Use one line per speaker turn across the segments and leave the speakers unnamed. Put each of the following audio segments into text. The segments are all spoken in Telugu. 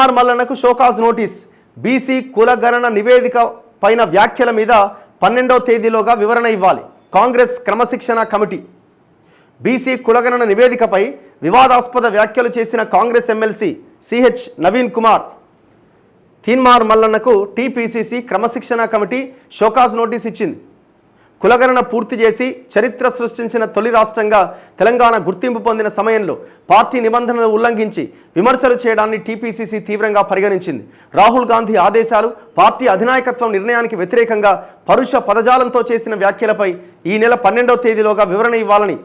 తీన్మార్ మల్లన్నకు షోకాజ్ నోటీస్. బీసీ కులగణన నివేదిక పైన వ్యాఖ్యల మీద 12వ తేదీలోగా వివరణ ఇవ్వాలి. కాంగ్రెస్ క్రమశిక్షణ కమిటీ. బీసీ కులగణన నివేదికపై వివాదాస్పద వ్యాఖ్యలు చేసిన కాంగ్రెస్ ఎమ్మెల్సీ సిహెచ్ నవీన్ కుమార్ తీన్మార్ మల్లన్నకు టీపీసీసీ క్రమశిక్షణ కమిటీ షోకాజ్ నోటీస్ ఇచ్చింది. కులగణన పూర్తి చేసి చరిత్ర సృష్టించిన తొలి రాష్ట్రంగా తెలంగాణ గుర్తింపు పొందిన సమయంలో పార్టీ నిబంధనలు ఉల్లంఘించి విమర్శలు చేయడాన్ని టీపీసీసీ తీవ్రంగా పరిగణించింది. రాహుల్ గాంధీ ఆదేశాలు, పార్టీ అధినాయకత్వం నిర్ణయానికి వ్యతిరేకంగా పరుష పదజాలంతో చేసిన వ్యాఖ్యలపై ఈ నెల 12వ తేదీలోగా వివరణ ఇవ్వాలని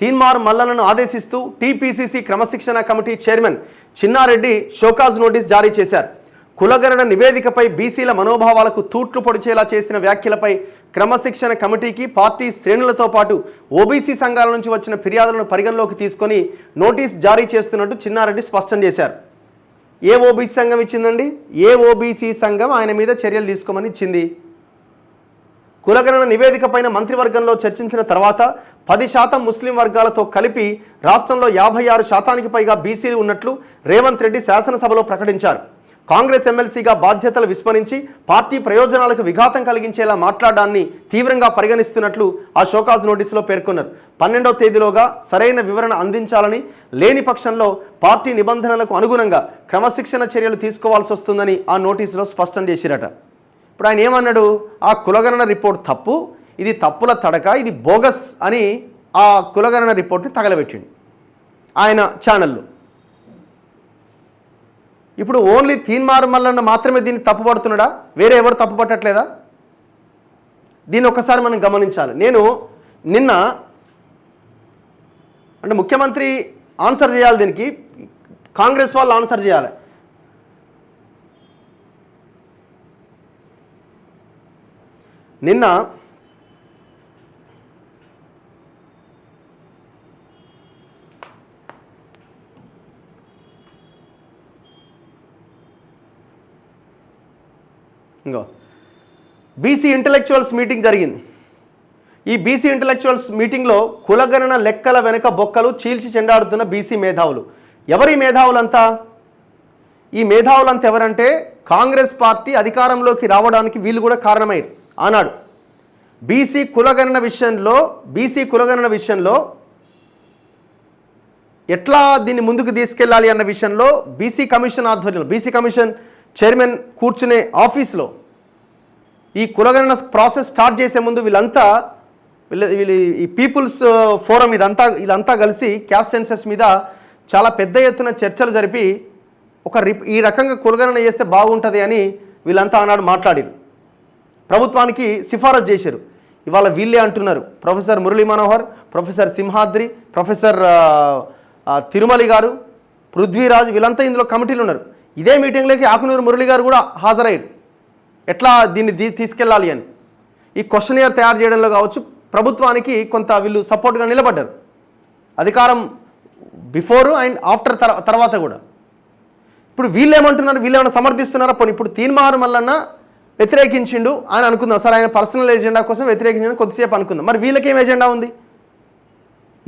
తీన్మార్ మల్లన్నను ఆదేశిస్తూ టీపీసీసీ క్రమశిక్షణ committee chairman Chinna Reddy show cause notice జారీ చేశారు. కులగణన నివేదికపై బీసీల మనోభావాలకు తూట్లు పొడిచేలా చేసిన వ్యాఖ్యలపై క్రమశిక్షణ కమిటీకి పార్టీ శ్రేణులతో పాటు ఓబీసీ సంఘాల నుంచి వచ్చిన ఫిర్యాదులను పరిగణలోకి తీసుకొని నోటీస్ జారీ చేస్తున్నట్టు చిన్నారెడ్డి స్పష్టం చేశారు. ఏ ఓబీసీ సంఘం ఇచ్చిందండి? ఏ ఓబీసీ సంఘం ఆయన మీద చర్యలు తీసుకోమని ఇచ్చింది? కులగణన నివేదిక పైన మంత్రివర్గంలో చర్చించిన తర్వాత 10% ముస్లిం వర్గాలతో కలిపి రాష్ట్రంలో 56% పైగా బీసీలు ఉన్నట్లు రేవంత్ రెడ్డి శాసనసభలో ప్రకటించారు. కాంగ్రెస్ ఎమ్మెల్సీగా బాధ్యతలు విస్మరించి పార్టీ ప్రయోజనాలకు విఘాతం కలిగించేలా మాట్లాడడాన్ని తీవ్రంగా పరిగణిస్తున్నట్లు ఆ షోకాజ్ నోటీసులో పేర్కొన్నారు. 12వ తేదీలోగా సరైన వివరణ అందించాలని, లేని పక్షంలో పార్టీ నిబంధనలకు అనుగుణంగా క్రమశిక్షణ చర్యలు తీసుకోవాల్సి వస్తుందని ఆ నోటీసులో స్పష్టం చేసిరట. ఇప్పుడు ఆయన ఏమన్నాడు? ఆ కులగణన రిపోర్ట్ తప్పు, ఇది తప్పుల తడక, ఇది బోగస్ అని ఆ కులగణన రిపోర్ట్ని తగలబెట్టిండు ఆయన ఛానల్లో. ఇప్పుడు ఓన్లీ తీన్మార్ మల్లన్న మాత్రమే దీన్ని తప్పుపడుతున్నాడా? వేరే ఎవరు తప్పుపట్టట్లేదా? దీన్ని ఒక్కసారి మనం గమనించాలి. నేను నిన్న అంటే ముఖ్యమంత్రి ఆన్సర్ చేయాలి, దీనికి కాంగ్రెస్ వాళ్ళు ఆన్సర్ చేయాలి. నిన్న బీసీ ఇంటలెక్చువల్స్ మీటింగ్ జరిగింది. ఈ బీసీ ఇంటలెక్చువల్స్ మీటింగ్లో కులగణన లెక్కల వెనుక బొక్కలు చీల్చి చెండాడుతున్న బీసీ మేధావులు. ఎవరి మేధావులంతా? ఈ మేధావులంతా ఎవరంటే కాంగ్రెస్ పార్టీ అధికారంలోకి రావడానికి వీళ్ళు కూడా కారణమయ్యారు. ఆనాడు బీసీ కులగణన విషయంలో ఎట్లా దీన్ని ముందుకు తీసుకెళ్ళాలి అన్న విషయంలో బీసీ కమిషన్ ఆధ్వర్యంలో, బీసీ కమిషన్ చైర్మన్ కూర్చునే ఆఫీస్లో ఈ కులగణన ప్రాసెస్ స్టార్ట్ చేసే ముందు వీళ్ళంతా ఈ పీపుల్స్ ఫోరం ఇదంతా కలిసి క్యాస్ట్ సెన్సస్ మీద చాలా పెద్ద ఎత్తున చర్చలు జరిపి ఈ రకంగా కులగణన చేస్తే బాగుంటుంది అని వీళ్ళంతా ఆనాడు మాట్లాడారు. ప్రభుత్వానికి సిఫారసు చేశారు. ఇవాళ వీళ్ళే అంటున్నారు, professor Murali Manohar, professor Simhadri, professor Tirumali గారు, పృథ్వీరాజ్, వీళ్ళంతా ఇందులో కమిటీలు ఉన్నారు. ఇదే మీటింగ్లోకి ఆకునూరు మురళి గారు కూడా హాజరయ్యారు. ఎట్లా దీన్ని తీసుకెళ్ళాలి అని ఈ క్వశ్చనియర్ తయారు చేయడంలో కావచ్చు, ప్రభుత్వానికి కొంత వీళ్ళు సపోర్ట్గా నిలబడ్డారు. అధికారం బిఫోరు అండ్ ఆఫ్టర్ తర్వాత కూడా. ఇప్పుడు వీళ్ళు ఏమంటున్నారు? వీళ్ళు ఏమైనా సమర్థిస్తున్నారా? పోనీ ఇప్పుడు తీన్మార్ మల్లన్న వ్యతిరేకించిండు అని అనుకుందాం, సార్ ఆయన పర్సనల్ ఎజెండా కోసం వ్యతిరేకించడం కొద్దిసేపు అనుకుందాం. మరి వీళ్ళకేం ఎజెండా ఉంది?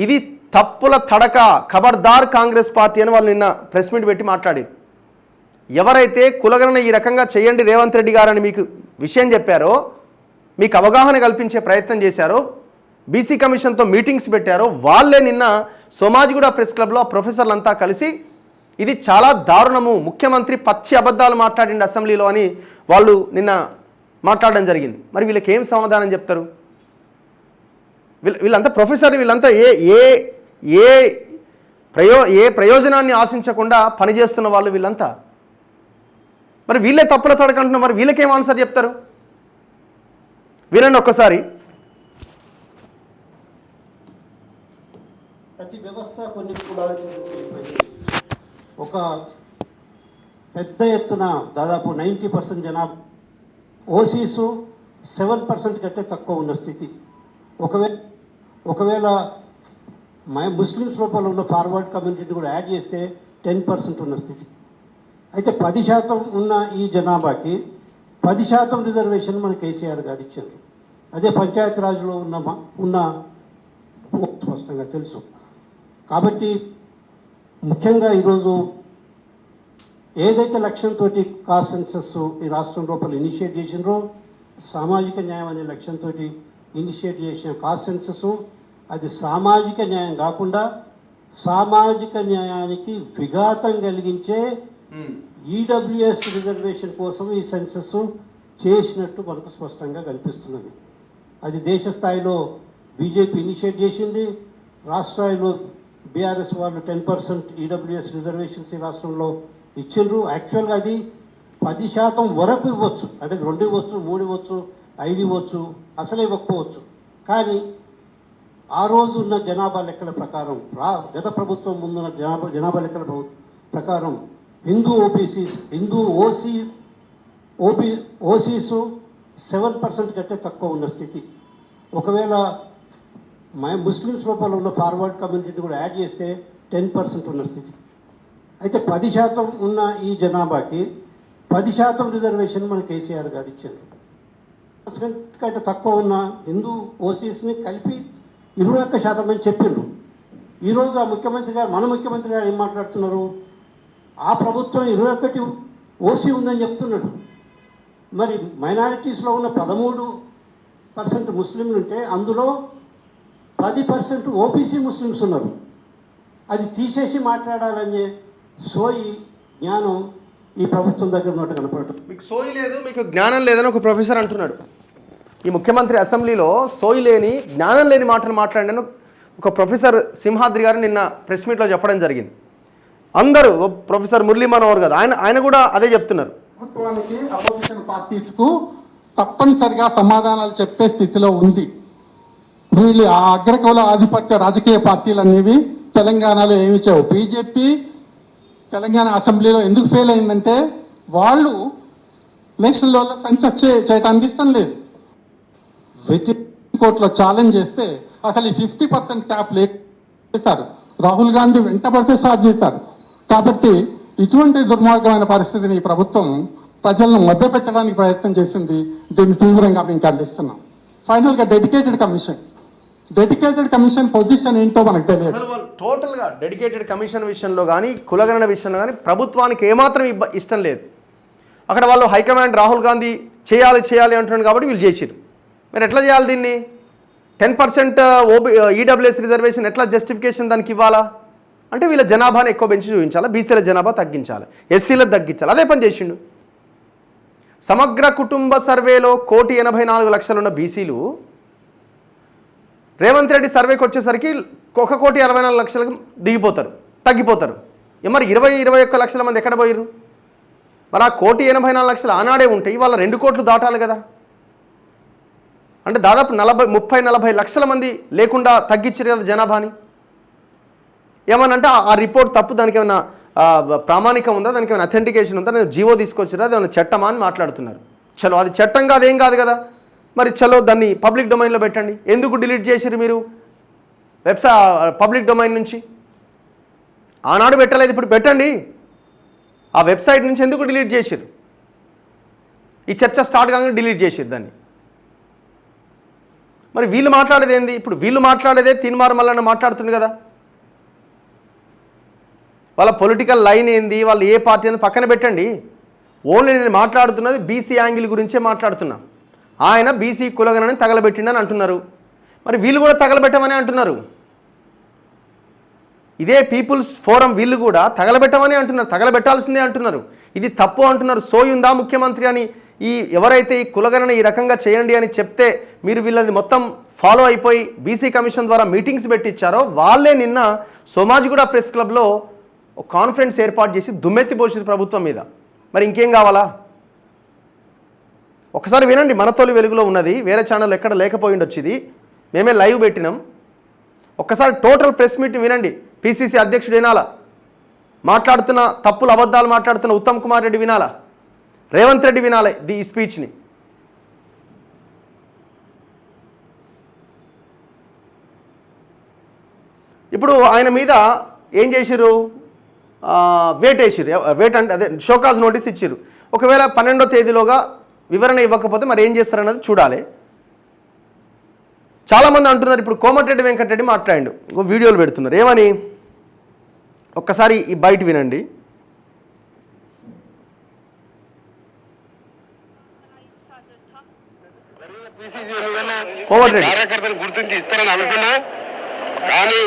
ఇది తప్పుల తడక, ఖబర్దార్ కాంగ్రెస్ పార్టీ అని వాళ్ళు నిన్న ప్రెస్ మీట్ పెట్టి మాట్లాడారు. ఎవరైతే కులగణన ఈ రకంగా చేయండి రేవంత్ రెడ్డి గారని మీకు విషయం చెప్పారో, మీకు అవగాహన కల్పించే ప్రయత్నం చేశారో, బీసీ కమిషన్తో మీటింగ్స్ పెట్టారో, వాళ్ళే నిన్న సోమాజిగూడ ప్రెస్ క్లబ్లో ప్రొఫెసర్లంతా కలిసి ఇది చాలా దారుణము, ముఖ్యమంత్రి పచ్చి అబద్ధాలు మాట్లాడిండు అసెంబ్లీలో అని వాళ్ళు నిన్న మాట్లాడడం జరిగింది. మరి వీళ్ళకి ఏం సమాధానం చెప్తారు? వీళ్ళంతా ప్రొఫెసర్, వీళ్ళంతా ఏ ప్రయోజనాన్ని ఆశించకుండా పనిచేస్తున్న వాళ్ళు వీళ్ళంతా. మరి వీళ్ళే తప్పుల తడకంటున్నారు, మరి వీళ్ళకేం ఆన్సర్ చెప్తారు? వినండి ఒక్కసారి.
ప్రతి వ్యవస్థ కొన్ని ఒక పెద్ద ఎత్తున దాదాపు 90% జనాభా ఓసీసు 7% కంటే తక్కువ ఉన్న స్థితి. ఒకవేళ ముస్లిమ్స్ లోపల ఉన్న ఫార్వర్డ్ కమ్యూనిటీని కూడా యాడ్ చేస్తే 10% ఉన్న స్థితి. అయితే 10% ఉన్న ఈ జనాభాకి 10% రిజర్వేషన్ మన కేసీఆర్ గారు ఇచ్చారు. అదే పంచాయతీరాజ్లో ఉన్న స్పష్టంగా తెలుసు. కాబట్టి ముఖ్యంగా ఈరోజు ఏదైతే లక్ష్యంతో కాస్ట్ సెన్సస్ ఈ రాష్ట్రం లోపల ఇనిషియేట్ చేసినారో, సామాజిక న్యాయం అనే లక్ష్యంతో ఇనిషియేట్ చేసిన కాస్ట్ సెన్సస్ అది సామాజిక న్యాయం కాకుండా సామాజిక న్యాయానికి విఘాతం కలిగించే ఈడబ్ల్యూఎస్ రిజర్వేషన్ కోసం ఈ సెన్సస్ చేసినట్టు మనకు స్పష్టంగా కనిపిస్తున్నది. అది దేశ స్థాయిలో బీజేపీ ఇనిషియేట్ చేసింది, రాష్ట్ర స్థాయిలో బీఆర్ఎస్ వాళ్ళు 10% ఈడబ్ల్యూఎస్ రిజర్వేషన్స్ ఈ రాష్ట్రంలో ఇచ్చిండ్రు. యాక్చువల్గా అది 10% వరకు ఇవ్వచ్చు, అంటే 2 ఇవ్వచ్చు, 3 ఇవ్వచ్చు, 5 ఇవ్వచ్చు, అసలు ఇవ్వకపోవచ్చు. కానీ ఆ రోజు ఉన్న జనాభా లెక్కల ప్రకారం, గత ప్రభుత్వం ముందున్న జనాభా లెక్కల ప్రకారం హిందూ ఓసీస్ 7% కంటే తక్కువ ఉన్న స్థితి. ఒకవేళ ముస్లిమ్స్ లోపల ఉన్న ఫార్వర్డ్ కమ్యూనిటీని కూడా యాడ్ చేస్తే 10% ఉన్న స్థితి. అయితే 10% ఉన్న ఈ జనాభాకి 10% రిజర్వేషన్ మన కేసీఆర్ గారు ఇచ్చారు. కంటే తక్కువ ఉన్న హిందూ ఓసీస్ని కలిపి 21% అని చెప్పిండ్రు. ఈరోజు ఆ మన ముఖ్యమంత్రి గారు ఏం మాట్లాడుతున్నారు? ఆ ప్రభుత్వం 21 ఓసీ ఉందని చెప్తున్నాడు. మరి మైనారిటీస్లో ఉన్న 13% ముస్లింలు ఉంటే అందులో 10% ఓబీసీ ముస్లిమ్స్ ఉన్నారు. అది తీసేసి మాట్లాడాలనే సోయి జ్ఞానం ఈ ప్రభుత్వం దగ్గర ఉన్నట్టు కనపడటం.
మీకు సోయి లేదు, మీకు జ్ఞానం లేదని ఒక ప్రొఫెసర్ అంటున్నాడు. ఈ ముఖ్యమంత్రి అసెంబ్లీలో సోయి లేని, జ్ఞానం లేని మాటలు మాట్లాడిన ఒక ప్రొఫెసర్ సింహాద్రి గారు నిన్న ప్రెస్ మీట్లో చెప్పడం జరిగింది. అందరూ ప్రొఫెసర్ మురళీ మనోహర్ గారు ఆయన కూడా అదే చెప్తున్నారు.
ప్రభుత్వానికి అపోజిషన్ పార్టీస్కు తప్పనిసరిగా సమాధానాలు చెప్పే స్థితిలో ఉంది. వీళ్ళు ఆ అగ్రకుల ఆధిపత్య రాజకీయ పార్టీలు అనేవి తెలంగాణలో ఏమి చేయవు. బీజేపీ తెలంగాణ అసెంబ్లీలో ఎందుకు ఫెయిల్ అయిందంటే వాళ్ళు ఎలక్షన్లో సెన్సస్ చేయడానికి ఇష్టం లేదు. కోర్టులో ఛాలెంజ్ చేస్తే అసలు ఈ 50% క్యాప్ చేస్తారు. రాహుల్ గాంధీ వెంటబడితే స్టార్ట్ చేస్తారు. కాబట్టి ఇటువంటి దుర్మార్గమైన పరిస్థితిని ఈ ప్రభుత్వం ప్రజలను మభ్యపెట్టడానికి ప్రయత్నం చేసింది. దీన్ని తీవ్రంగా మేము ఖండిస్తున్నాం. ఫైనల్గా డెడికేటెడ్ కమిషన్ పొజిషన్ ఏంటో మనకు తెలియదు.
టోటల్గా డెడికేటెడ్ కమిషన్ విషయంలో కానీ, కులగణన విషయంలో కానీ ప్రభుత్వానికి ఏమాత్రం ఇష్టం లేదు. అక్కడ వాళ్ళు హైకమాండ్ రాహుల్ గాంధీ చేయాలి అంటున్నారు కాబట్టి వీళ్ళు చేసిరు. మరి ఎట్లా చేయాలి దీన్ని? 10% ఈడబ్ల్యూఎస్ రిజర్వేషన్ ఎట్లా జస్టిఫికేషన్ దానికి ఇవ్వాలా? అంటే వీళ్ళ జనాభాని ఎక్కువ పెంచి చూపించాలి, బీసీల జనాభా తగ్గించాలి, ఎస్సీలకు తగ్గించాలి. అదే పని చేసిండు. సమగ్ర కుటుంబ సర్వేలో 1,84,00,000 ఉన్న బీసీలు రేవంత్ రెడ్డి సర్వేకి వచ్చేసరికి 1,64,00,000 తగ్గిపోతారు. మరి 20-21 లక్షల మంది ఎక్కడ పోయారు? మరి ఆ 1,84,00,000 ఆనాడే ఉంటే ఇవాళ 2 కోట్లు దాటాలి కదా. అంటే దాదాపు 30-40 లక్షల మంది లేకుండా తగ్గించారు కదా జనాభాని. ఏమనంటే ఆ రిపోర్ట్ తప్పు, దానికి ఏమైనా ప్రామాణికం ఉందా, దానికి ఏమైనా అథెంటికేషన్ ఉందా, నేను జీవో తీసుకొచ్చిరా, అది ఏమైనా చట్టమా అని మాట్లాడుతున్నారు. చలో అది చట్టంగా అదేం కాదు కదా. మరి చలో దాన్ని పబ్లిక్ డొమైన్లో పెట్టండి. ఎందుకు డిలీట్ చేసిరు మీరు పబ్లిక్ డొమైన్ నుంచి? ఆనాడు పెట్టలేదు, ఇప్పుడు పెట్టండి. ఆ వెబ్సైట్ నుంచి ఎందుకు డిలీట్ చేసిరు? ఈ చర్చ స్టార్ట్ కాగానే డిలీట్ చేసిరు దాన్ని. మరి వీళ్ళు మాట్లాడేది ఏంది? ఇప్పుడు వీళ్ళు మాట్లాడేదే తీన్మార్ మల్లన్న మాట్లాడుతుంది కదా. వాళ్ళ పొలిటికల్ లైన్ ఏంది, వాళ్ళు ఏ పార్టీ అని పక్కన పెట్టండి. ఓన్లీ నేను మాట్లాడుతున్నది బీసీ యాంగిల్ గురించే మాట్లాడుతున్నా. ఆయన బీసీ కులగణని తగలబెట్టిండని అంటున్నారు. మరి వీళ్ళు కూడా తగలబెట్టమని అంటున్నారు. ఇదే పీపుల్స్ ఫోరం వీళ్ళు కూడా తగలబెట్టమని అంటున్నారు, తగలబెట్టాల్సిందే అంటున్నారు. ఇది తప్పు అంటున్నారు. సోయుందా ముఖ్యమంత్రి అని ఎవరైతే ఈ కులగణన ఈ రకంగా చేయండి అని చెప్తే మీరు వీళ్ళని మొత్తం ఫాలో అయిపోయి బీసీ కమిషన్ ద్వారా మీటింగ్స్ పెట్టించారో వాళ్ళే నిన్న సోమాజిగూడ ప్రెస్ క్లబ్లో ఒక కాన్ఫరెన్స్ ఏర్పాటు చేసి దుమ్మెత్తిపోసింది ప్రభుత్వం మీద. మరి ఇంకేం కావాలా? ఒకసారి వినండి. మన తొలి వెలుగులో ఉన్నది, వేరే ఛానల్ ఎక్కడ లేకపోయిండొచ్చు, ఇది మేమే లైవ్ పెట్టినాం. ఒక్కసారి టోటల్ ప్రెస్ మీట్ వినండి. పిసిసి అధ్యక్షుడు వినాలా, మాట్లాడుతున్న తప్పులు అబద్ధాలు మాట్లాడుతున్న ఉత్తమ్ కుమార్ రెడ్డి వినాలా, రేవంత్ రెడ్డి వినాలి ఈ స్పీచ్ని. ఇప్పుడు ఆయన మీద ఏం చేసిరు? వేట్ వేసిరు. వేట్ అంటే అదే షోకాజ్ నోటీస్ ఇచ్చిరు. ఒకవేళ 12వ తేదీలోగా వివరణ ఇవ్వకపోతే మరి ఏం చేస్తారన్నది చూడాలి. చాలామంది అంటున్నారు ఇప్పుడు కోమటిరెడ్డి వెంకటరెడ్డి మాట్లాడిండు ఇంకో వీడియోలు పెడుతున్నారు ఏమని ఒక్కసారి ఈ బయట వినండి. కోమటిరెడ్డి
కార్యకర్తలు గుర్తించి ఇస్తారని అనుకున్నా, కానీ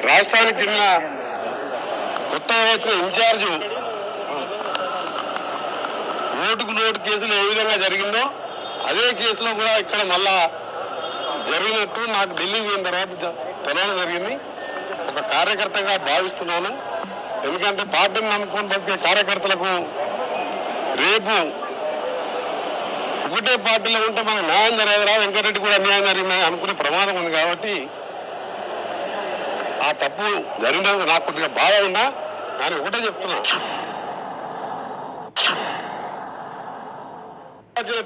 రాష్ట్రానికి చెందిన కొత్తగా వచ్చిన ఇన్ఛార్జు ఓటుకు నోటు కేసులు ఏ విధంగా జరిగిందో అదే కేసులో కూడా ఇక్కడ మళ్ళా జరిగినట్టు నాకు ఢిల్లీ పోయిన తర్వాత తెలవడం జరిగింది. ఒక కార్యకర్తగా భావిస్తున్నాను. ఎందుకంటే పార్టీని నమ్ముకొని బతికే కార్యకర్తలకు రేపు ఒకటే పార్టీలో ఉంటే మనకు న్యాయం జరగదురా, వెంకటరెడ్డి కూడా అన్యాయం జరిగిందని అనుకునే ప్రమాదం ఉంది. కాబట్టి ఆ తప్పు జరిగినందుకు నాకు కొద్దిగా బాధ ఉన్నా, కానీ ఒకటే చెప్తున్నా,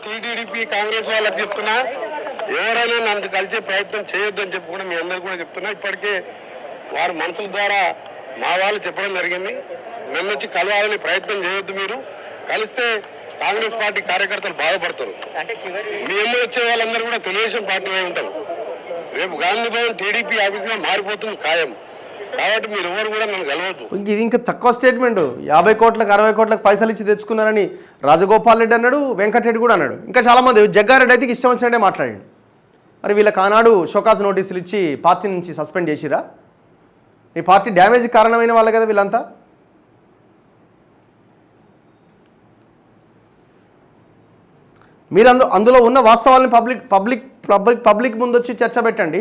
టీడీపీ కాంగ్రెస్ వాళ్ళకి చెప్తున్నా, ఎవరైనా నన్ను కలిసే ప్రయత్నం చేయొద్దని చెప్పి కూడా మీ అందరు కూడా చెప్తున్నా. ఇప్పటికే వారి మనుషుల ద్వారా మా వాళ్ళు చెప్పడం జరిగింది, నన్ను వచ్చి కలవాలని ప్రయత్నం చేయొద్దు, మీరు కలిస్తే కాంగ్రెస్ పార్టీ కార్యకర్తలు బాధపడతారు. మీ ఎమ్మెల్యే వచ్చే వాళ్ళందరూ కూడా తెలుగుదేశం పార్టీ అయి ఉంటారు. రేపు గాంధీ భవన్ టీడీపీ ఆఫీస్గా మారిపోతుంది ఖాయం. కాబట్టి మీరు ఎవరు కూడా నన్ను కలవద్దు.
ఇది ఇంకా తక్కువ స్టేట్మెంట్. 50 కోట్లకు 60 కోట్లకు పైసలు ఇచ్చి తెచ్చుకున్నారని రాజగోపాల్ రెడ్డి అన్నాడు, వెంకటరెడ్డి కూడా అన్నాడు. ఇంకా చాలామంది, జగ్గారెడ్డి అయితే ఇష్టం వచ్చినట్టే మాట్లాడాడు. మరి వీళ్ళకి ఆనాడు షోకాజ్ నోటీసులు ఇచ్చి పార్టీ నుంచి సస్పెండ్ చేసిరా? ఈ పార్టీ డ్యామేజ్ కారణమైన వాళ్ళే కదా వీళ్ళంతా. మీరు అందులో ఉన్న వాస్తవాలను పబ్లిక్ ముందు వచ్చి చర్చ పెట్టండి.